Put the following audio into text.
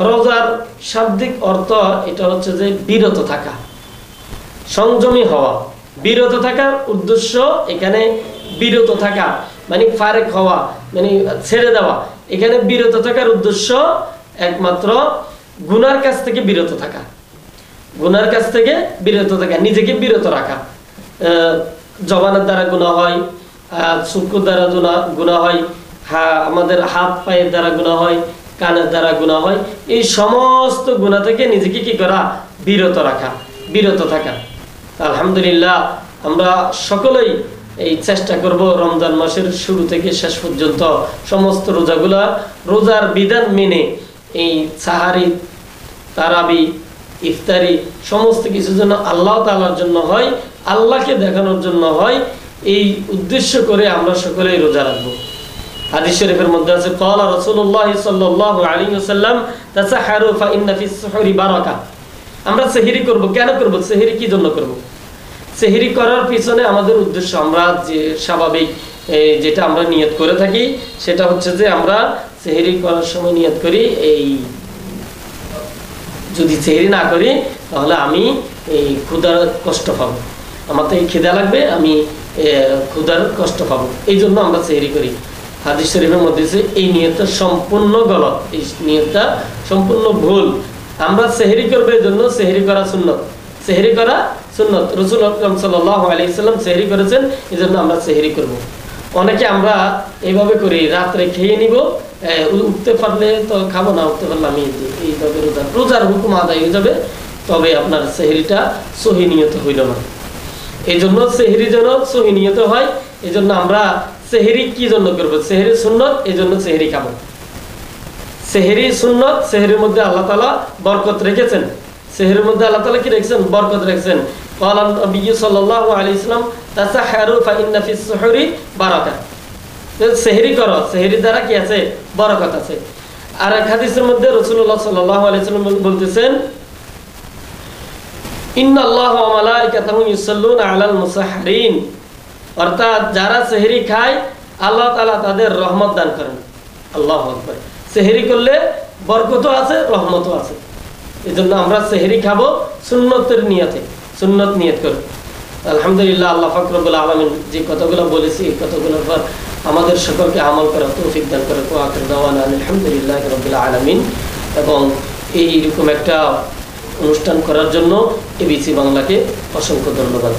রোজার শাব্দিক অর্থ এটা হচ্ছে যে বিরত থাকা, সংযমী হওয়া। বিরত থাকার উদ্দেশ্য এখানে বিরত থাকা মানে ফারেক হওয়া, মানে ছেড়ে দেওয়া। এখানে বিরত থাকার উদ্দেশ্য একমাত্র গুনার কাছ থেকে বিরত থাকা, গুনার কাছ থেকে বিরত থাকা, নিজেকে বিরত রাখা। জবানের দ্বারা গুনাহ হয়, চক্ষুর দ্বারা গুনাহ হয়, আমাদের হাত পায়ের দ্বারা গুনাহ হয়, কানের দ্বারা গুনাহ হয়। এই সমস্ত গুনাহ থেকে নিজেকে কি করা? বিরত রাখা, বিরত থাকা। আলহামদুলিল্লাহ আমরা সকলেই এই চেষ্টা করব রমজান মাসের শুরু থেকে শেষ পর্যন্ত সমস্ত রোজার বিধান মেনে এই সাহারি, তারাবি, ইফতারি সমস্ত কিছু যেন আল্লাহ তাআলার জন্য হয়, আল্লাহকে দেখানোর জন্য হয়, এই উদ্দেশ্য করে আমরা সকলেই রোজা রাখবো। হাদিস শরীফের মধ্যে আছে ক্বালা রাসূলুল্লাহ সাল্লাল্লাহু আলাইহি ওয়াসাল্লাম তাসাহারু ফা ইন্না ফিস সুহুরি বারাকা। আমরা সেহরি করব। কেন করব? সেহরি কি জন্য করব? সেহরি করার পিছনে আমাদের উদ্দেশ্য, আমরা যে স্বাভাবিক যেটা আমরা নিয়ত করে থাকি সেটা হচ্ছে যে আমরা সেহরি করার সময় নিয়ত করি এই যদি সেহরি না করি তাহলে আমি এই ক্ষুধার কষ্ট পাবো, আমার তো এই খিদা লাগবে, আমি ক্ষুধার কষ্ট পাবো, এই জন্য আমরা সেহরি করি। হাদিস শরীফের মধ্যে এই নিয়তটা সম্পূর্ণ গলত, এই নিয়তটা সম্পূর্ণ ভুল। আমরা সেহরি করবো এই জন্য, সেহরি করা সুন্নত, সেহরি করা সুন্নত। রাসূল আকরাম সাল্লাল্লাহু আলাইহি ওয়াসাল্লাম সেহরি করেছেন, এই জন্য আমরা সেহরি করব। অনেকে আমরা এইভাবে করি, রাত্রে খেয়ে নিব, উঠতে পারলে তো খাবো, না উঠতে পারলে আমি এইভাবে রোজার হুকুম আদায় হয়ে যাবে, তবে আপনার সেহরিটা সহি নিয়ত হইল না। এই জন্য সেহরি যেন সহি নিয়ত হয়, এই জন্য আমরা সেহরি কি জন্য করবো? সেহরি সুন্নত, এই জন্য সেহরি খাবো। সেহরি সুন্নত, সেহরির মধ্যে আল্লাহ তাআলা বরকত রেখেছেন, সেহরির মধ্যে আল্লাহ তাআলা কি রেখেছেন? বরকত রেখেছেন। ক্বালা নবী সাল্লাল্লাহু আলাইহি ওয়াসাল্লাম তাসাহারু ফা ইন্না ফিস সুহুরি বারাকা। সেহরি করো, সেহরির দ্বারা কি আছে? বরকত আছে। আর এক হাদিসের মধ্যে রাসূলুল্লাহ সাল্লাল্লাহু আলাইহি ওয়াসাল্লাম বলতেছেন ইন্নাল্লাহা ওয়া মালাইকাতাহু ইউসাল্লুনা আলাল মুসাহহিরিন, অর্থাৎ যারা সেহরি খায় আল্লাহ তাআলা তাদের রহমত দান করেন। আল্লাহু আকবার। সেহরি করলে বরকতও আছে, রহমতও আছে। এই জন্য আমরা সেহরি খাবো সুন্নতের নিয়তে, সুন্নত নিয়ত করব। আলহামদুলিল্লাহ, আল্লাহ পাক রব্বুল আলামিন যে কথাগুলো বলেছি এই কথাগুলোর পর আমাদের সকলকে আমল করার তৌফিক দান করে। ওয়াকির দাওয়ানা আলহামদুলিল্লাহি রাব্বিল আলামিন। এবং এইরকম একটা অনুষ্ঠান করার জন্য এবিসি বাংলাকে অসংখ্য ধন্যবাদ।